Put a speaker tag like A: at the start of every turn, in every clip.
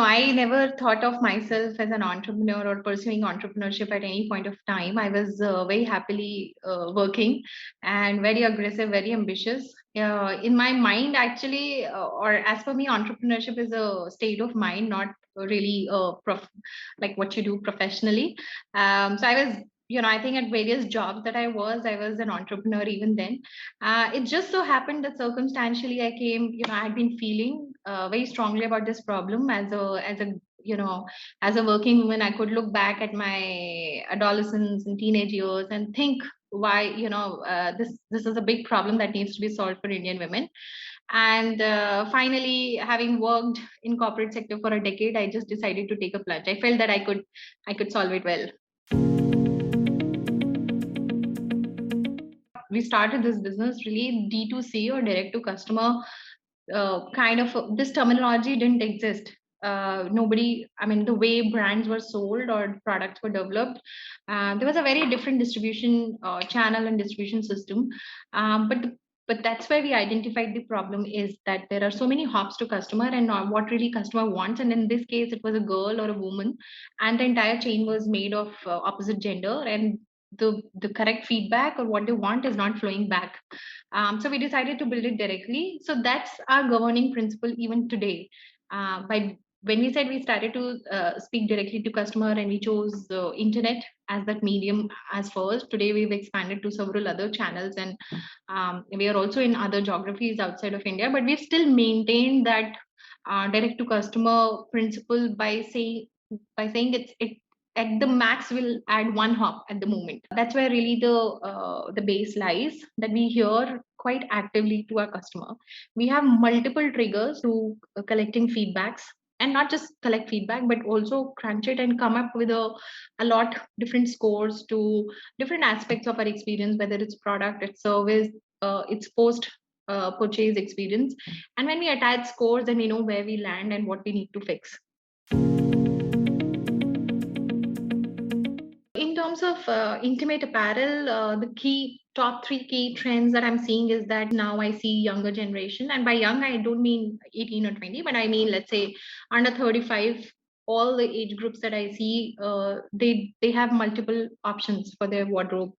A: I never thought of myself as an entrepreneur or pursuing entrepreneurship at any point of time. I was very happily working and very aggressive, very ambitious. In my mind, actually, or as for me, entrepreneurship is a state of mind, not really like what you do professionally. So I was, I think at various jobs that I was an entrepreneur even then. It just so happened that circumstantially I came, I had been feeling very strongly about this problem as a working woman. I could look back at my adolescence and teenage years and think why, this is a big problem that needs to be solved for Indian women. And finally, having worked in corporate sector for a decade, I just decided to take a plunge. I felt that I could solve it well. We started this business really D2C, or direct to customer, kind of this terminology didn't exist. Nobody, I mean, the way brands were sold or products were developed, there was a very different distribution channel and distribution system. But that's where we identified the problem is that there are so many hops to customer and not what really customer wants. And in this case, it was a girl or a woman, and the entire chain was made of opposite gender, and the correct feedback or what they want is not flowing back. So we decided to build it directly. So that's our governing principle even today. By when we said we started to speak directly to customer, and we chose the internet as that medium as first. Today we've expanded to several other channels, and we are also in other geographies outside of India. But we've still maintained that direct to customer principle by saying it at the max will add one hop at the moment. That's where really the base lies, that we hear quite actively to our customer. We have multiple triggers to collecting feedbacks, and not just collect feedback but also crunch it and come up with a lot different scores to different aspects of our experience, whether it's product, it's service, it's post purchase experience. And when we attach scores, then we know where we land and what we need to fix. In terms of intimate apparel, the key top three key trends that I'm seeing is that now I see younger generation, and by young I don't mean 18 or 20, but I mean, let's say, under 35. All the age groups that I see, they have multiple options for their wardrobe,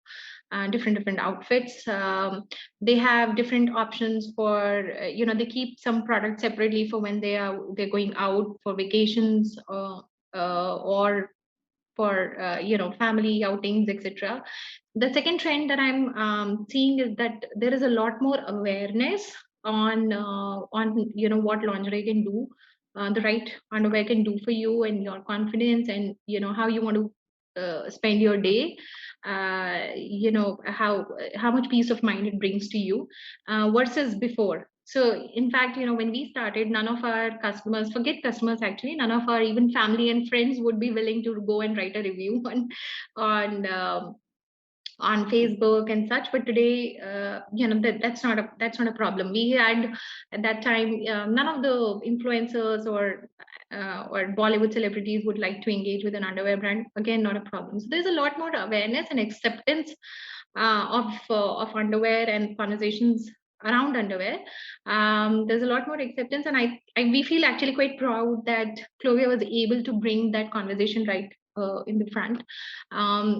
A: different outfits. They have different options for, they keep some products separately for when they're going out for vacations, or for family outings, etc. The second trend that I'm seeing is that there is a lot more awareness on what lingerie can do, the right underwear can do for you and your confidence, and how you want to spend your day, how much peace of mind it brings to you, versus before. So in fact, when we started, none of our customers, forget customers actually, none of our even family and friends would be willing to go and write a review on on Facebook and such. But today, that's not a problem. We had at that time, none of the influencers or Bollywood celebrities would like to engage with an underwear brand. Again, not a problem. So there's a lot more awareness and acceptance of underwear and conversations around underwear. There's a lot more acceptance, and we feel actually quite proud that Clovia was able to bring that conversation right in the front.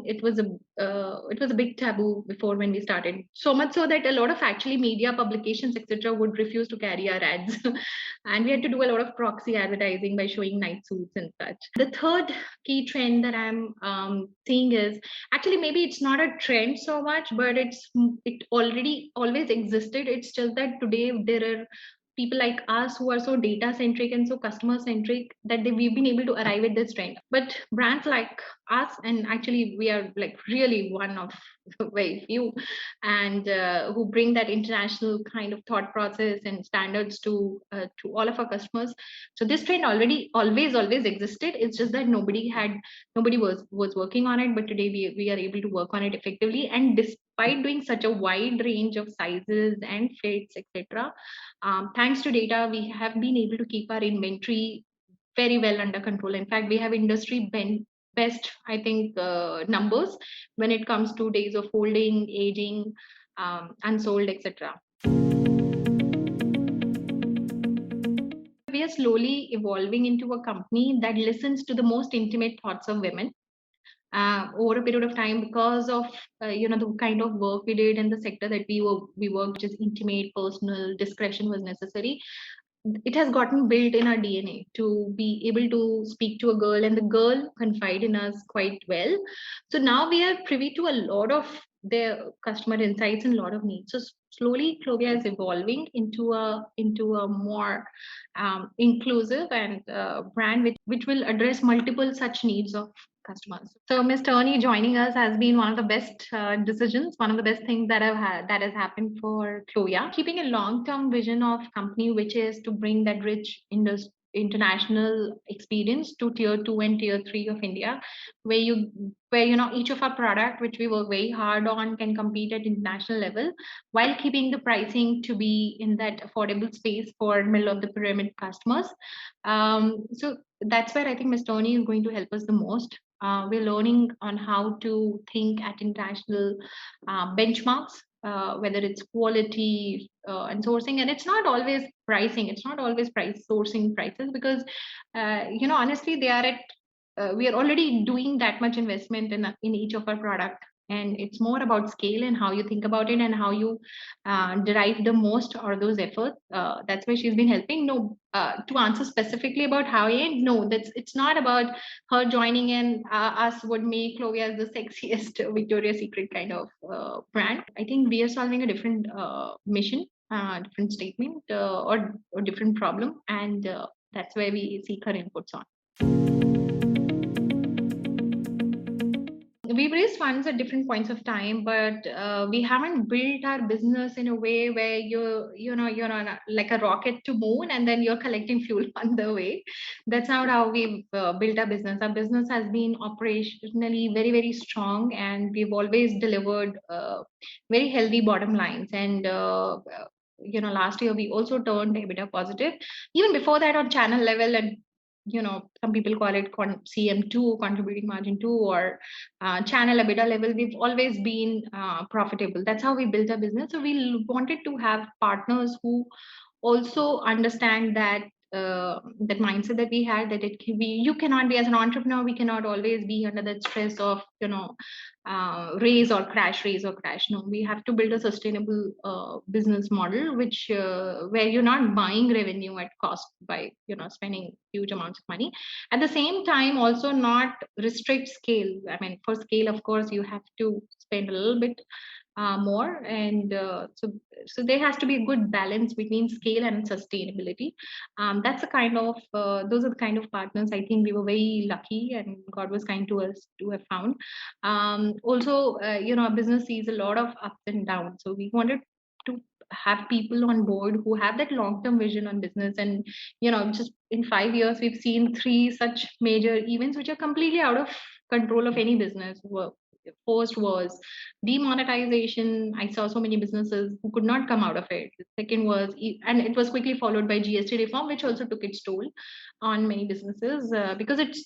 A: It was a big taboo before when we started, so much so that a lot of actually media publications, etc., would refuse to carry our ads, and we had to do a lot of proxy advertising by showing night suits and such. The third key trend that I'm seeing is, actually, maybe it's not a trend so much, but it already always existed. It's just that today there are people like us who are so data centric and so customer centric that we've been able to arrive at this trend. But brands like us, and actually we are like really one of very few, and who bring that international kind of thought process and standards to all of our customers. So this trend already always existed. It's just that nobody was working on it, but today we are able to work on it effectively. And despite doing such a wide range of sizes and fits, etc., thanks to data, we have been able to keep our inventory very well under control. In fact, we have best, I think, numbers when it comes to days of holding, aging, unsold, etc. We are slowly evolving into a company that listens to the most intimate thoughts of women over a period of time, because of the kind of work we did and the sector that we worked, which is intimate, personal, discretion was necessary. It has gotten built in our DNA to be able to speak to a girl, and the girl confide in us quite well. So now we are privy to a lot of their customer insights and a lot of needs. So slowly, Clovia is evolving into a more inclusive and brand which will address multiple such needs of customers. So Ms. Tony joining us has been one of the best decisions, one of the best things that has happened for Clovia. Keeping a long-term vision of company, which is to bring that rich international experience to tier 2 and tier 3 of India, where each of our product, which we work very hard on, can compete at international level, while keeping the pricing to be in that affordable space for middle of the pyramid customers. So that's where I think Ms. Tony is going to help us the most. We're learning on how to think at international benchmarks, whether it's quality and sourcing. And it's not always pricing. It's not always price sourcing prices, because honestly, we are already doing that much investment in each of our product, and it's more about scale and how you think about it and how you derive the most out of those efforts. That's why she's been helping. No, to answer specifically about how I end, no, that's it's not about her joining in us would make Clovia the sexiest Victoria's Secret kind of brand. I think we are solving a different mission, different statement, or different problem, and that's where we seek her inputs on. We've raised funds at different points of time, but we haven't built our business in a way where you're on like a rocket to moon and then you're collecting fuel on the way. That's not how we've built our business. Our business has been operationally very, very strong, and we've always delivered very healthy bottom lines. And last year we also turned EBITDA positive. Even before that, on channel level, and some people call it CM2, contributing margin 2, or channel EBITDA level, we've always been profitable. That's how we built our business. So we wanted to have partners who also understand that mindset that we had, that it can be, you cannot be, as an entrepreneur, we cannot always be under that stress of raise or crash. No, we have to build a sustainable business model, which where you're not buying revenue at cost by spending huge amounts of money. At the same time, also not restrict scale. I mean, for scale, of course, you have to spend a little bit more, and so there has to be a good balance between scale and sustainability. That's the kind of those are the kind of partners I think we were very lucky and God was kind to us to have found. Also, our business sees a lot of ups and downs, so we wanted to have people on board who have that long-term vision on business. And just in 5 years we've seen three such major events which are completely out of control of any business. First was demonetization. I saw so many businesses who could not come out of it. The second was, and it was quickly followed by GST reform, which also took its toll on many businesses, because it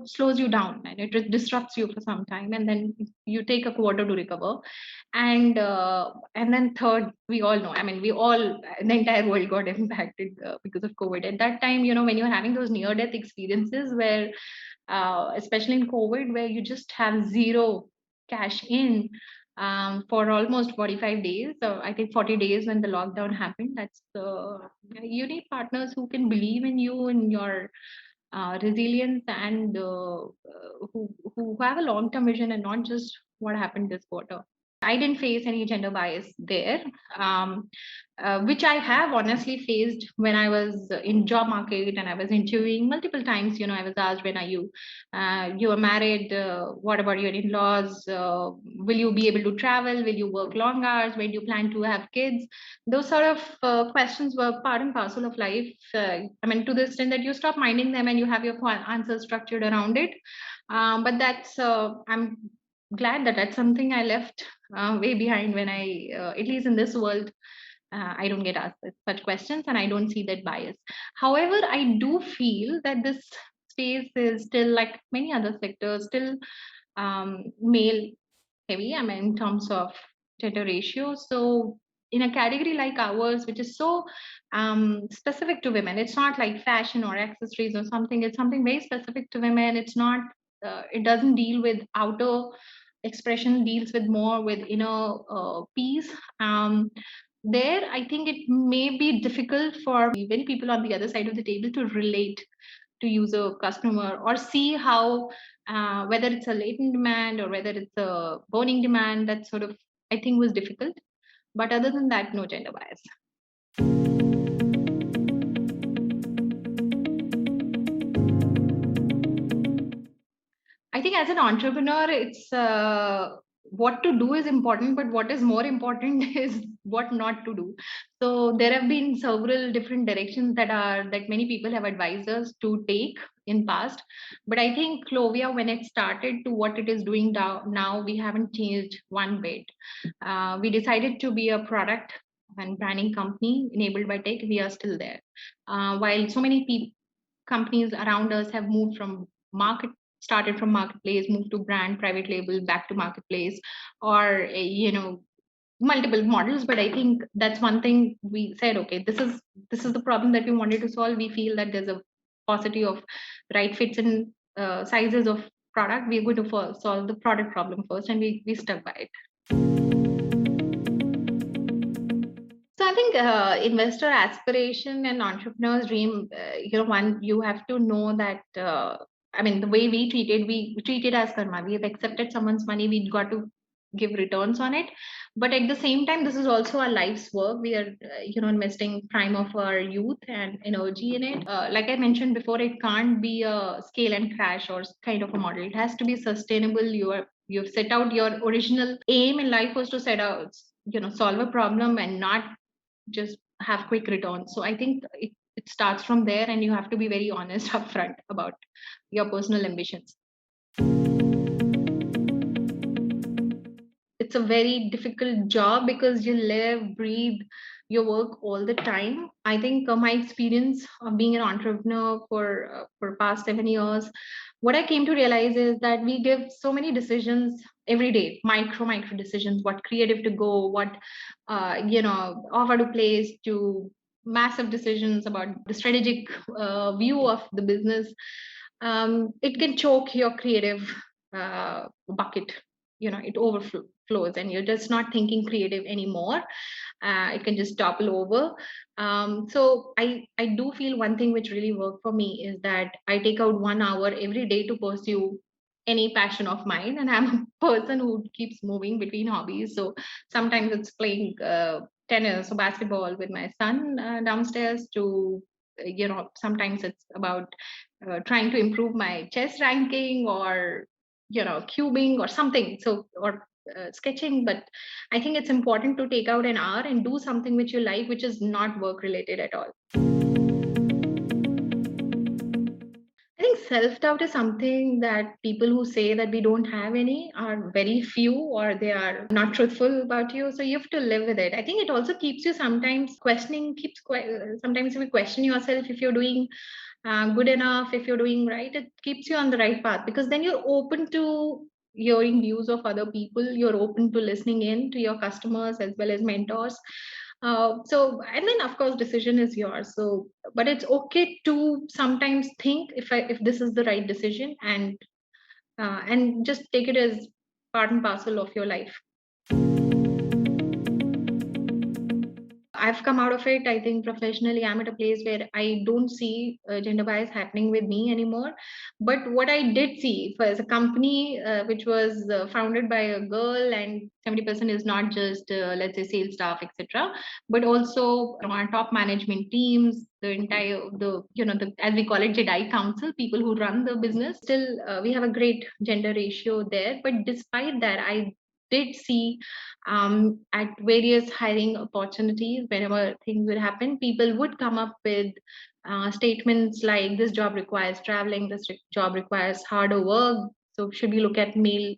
A: slows you down and it disrupts you for some time, and then you take a quarter to recover. And then third, we all know. I mean, the entire world got impacted because of COVID. At that time, when you're having those near-death experiences, where especially in COVID, where you just have zero cash in for almost 45 days. So I think 40 days when the lockdown happened. You need partners who can believe in you and your resilience, and who have a long term vision and not just what happened this quarter. I didn't face any gender bias there, which I have honestly faced when I was in job market and I was interviewing multiple times. I was asked, when are you are married? What about your in-laws? Will you be able to travel? Will you work long hours? When do you plan to have kids? Those sort of questions were part and parcel of life. I mean, to the extent that you stop minding them and you have your answers structured around it. But I'm glad that that's something I left way behind when at least in this world, I don't get asked such questions and I don't see that bias. However, I do feel that this space is still, like many other sectors, still male heavy, I mean, in terms of gender ratio. So in a category like ours, which is so specific to women. It's not like fashion or accessories or something. It's something very specific to women. It's not. It doesn't deal with outer expression. Deals with more with inner peace. There, I think it may be difficult for many people on the other side of the table to relate to user customer or see how whether it's a latent demand or whether it's a burning demand. That sort of, I think, was difficult. But other than that, no gender bias. I think as an entrepreneur, it's what to do is important, but what is more important is what not to do. So there have been several different directions that many people have advised us to take in past. But I think Clovia, when it started to what it is doing now, we haven't changed one bit. We decided to be a product and branding company enabled by tech. We are still there. While so many companies around us have moved from market started from marketplace, moved to brand, private label, back to marketplace, or multiple models. But I think that's one thing we said, okay, this is the problem that we wanted to solve. We feel that there's a paucity of right fits and sizes of product. We're going to solve the product problem first, and we stuck by it. So I think investor aspiration and entrepreneur's dream, one, you have to know that, I mean, the way we treat it as karma. We have accepted someone's money, we've got to give returns on it. But at the same time, this is also our life's work. We are, investing prime of our youth and energy in it. Like I mentioned before, it can't be a scale and crash or kind of a model. It has to be sustainable. You've set out your original aim in life was to set out, solve a problem and not just have quick returns. So I think it starts from there, and you have to be very honest upfront about your personal ambitions. It's a very difficult job because you live, breathe your work all the time. I think my experience of being an entrepreneur for past 7 years, what I came to realize is that we give so many decisions every day, micro decisions, what creative to go, what offer to place, to massive decisions about the strategic view of the business. It can choke your creative bucket. It overflows and you're just not thinking creative anymore. It can just topple over. So I do feel one thing which really worked for me is that I take out 1 hour every day to pursue any passion of mine, and I'm a person who keeps moving between hobbies. So sometimes it's playing tennis or basketball with my son downstairs, to sometimes it's about trying to improve my chess ranking, or cubing or something, so or sketching. But I think it's important to take out an hour and do something which you like, which is not work related at all. I think self doubt is something that people who say that we don't have any are very few, or they are not truthful about you. So you have to live with it. I think it also keeps you sometimes questioning, sometimes if you question yourself if you're doing good enough, if you're doing right, it keeps you on the right path, because then you're open to hearing views of other people, you're open to listening in to your customers as well as mentors. And then of course decision is yours. So but it's okay to sometimes think if this is the right decision, and just take it as part and parcel of your life. I've come out of it. I think professionally, I'm at a place where I don't see gender bias happening with me anymore. But what I did see was a company which was founded by a girl, and 70% is not just, let's say, sales staff, etc., but also our top management teams, the entire, as we call it, Jedi Council, people who run the business. Still, we have a great gender ratio there. But despite that, I did see at various hiring opportunities, whenever things would happen, people would come up with statements like, this job requires traveling, this job requires harder work, so should we look at male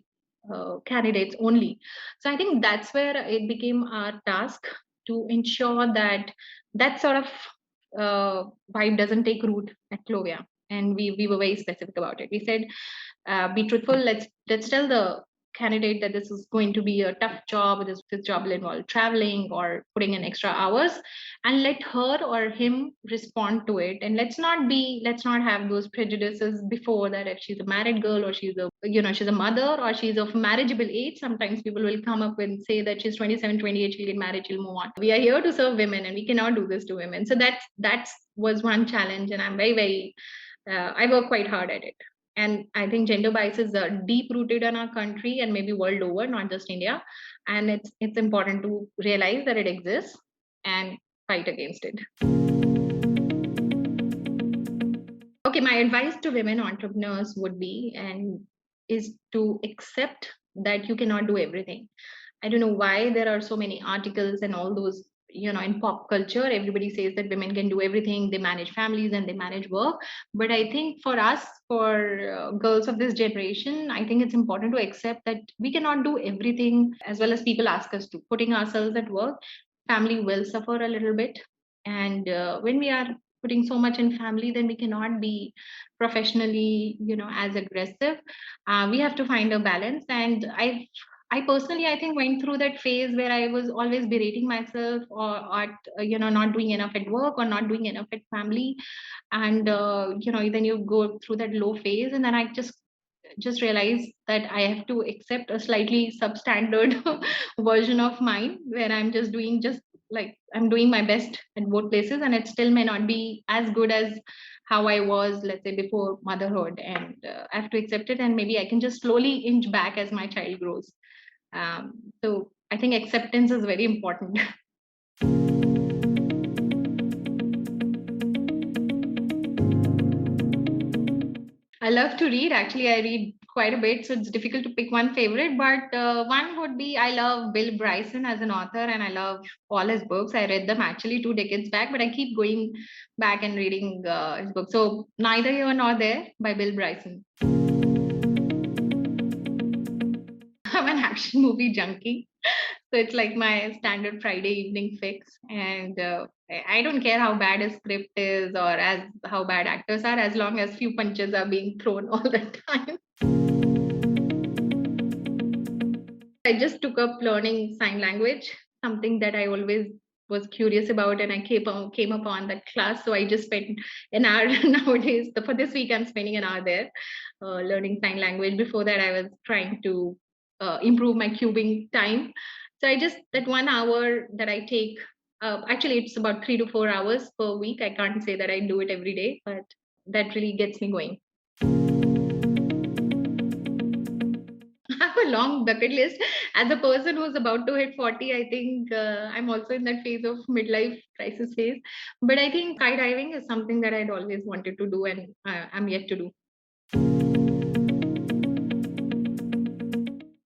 A: candidates only? So I think that's where it became our task to ensure that that sort of vibe doesn't take root at Clovia. And we were very specific about it. We said, be truthful. Let's tell the candidate that this is going to be a tough job, this job will involve traveling or putting in extra hours, and let her or him respond to it. And let's not have those prejudices before that, if she's a married girl or she's a mother or she's of marriageable age. Sometimes people will come up and say that she's 27, 28, she'll get married, she'll move on. We are here to serve women and we cannot do this to women. So that's was one challenge, and I'm very I work quite hard at it. And I think gender bias is deep rooted in our country and maybe world over, not just India. And it's important to realize that it exists and fight against it. Okay, my advice to women entrepreneurs would be and is to accept that you cannot do everything. I don't know why there are so many articles and all those, in pop culture, everybody says that women can do everything. They manage families and they manage work. But I think for us, for girls of this generation, I think it's important to accept that we cannot do everything as well as people ask us to. Putting ourselves at work, family will suffer a little bit. And when we are putting so much in family, then we cannot be professionally, as aggressive. We have to find a balance. And I personally, I think, went through that phase where I was always berating myself or at, not doing enough at work or not doing enough at family. And, then you go through that low phase. And then I just realized that I have to accept a slightly substandard version of mine where I'm just like I'm doing my best at both places, and it still may not be as good as how I was, let's say, before motherhood. And I have to accept it, and maybe I can just slowly inch back as my child grows. So I think acceptance is very important. I love to read. Actually, I read quite a bit, so it's difficult to pick one favorite. But one would be I love Bill Bryson as an author, and I love all his books. I read them actually 2 decades back, but I keep going back and reading his books. So Neither Here Nor There by Bill Bryson. I'm an action movie junkie. So it's like my standard Friday evening fix. And I don't care how bad a script is or as how bad actors are, as long as few punches are being thrown all the time. I just took up learning sign language, something that I always was curious about, and I came upon that class. So I just spent an hour nowadays. For this week, I'm spending an hour there learning sign language. Before that, I was trying to improve my cubing time. So I just that 1 hour that I take. Actually, it's about 3 to 4 hours per week. I can't say that I do it every day, but that really gets me going. I have a long bucket list. As a person who's about to hit 40, I think I'm also in that phase of midlife crisis phase. But I think skydiving is something that I'd always wanted to do, and I'm yet to do.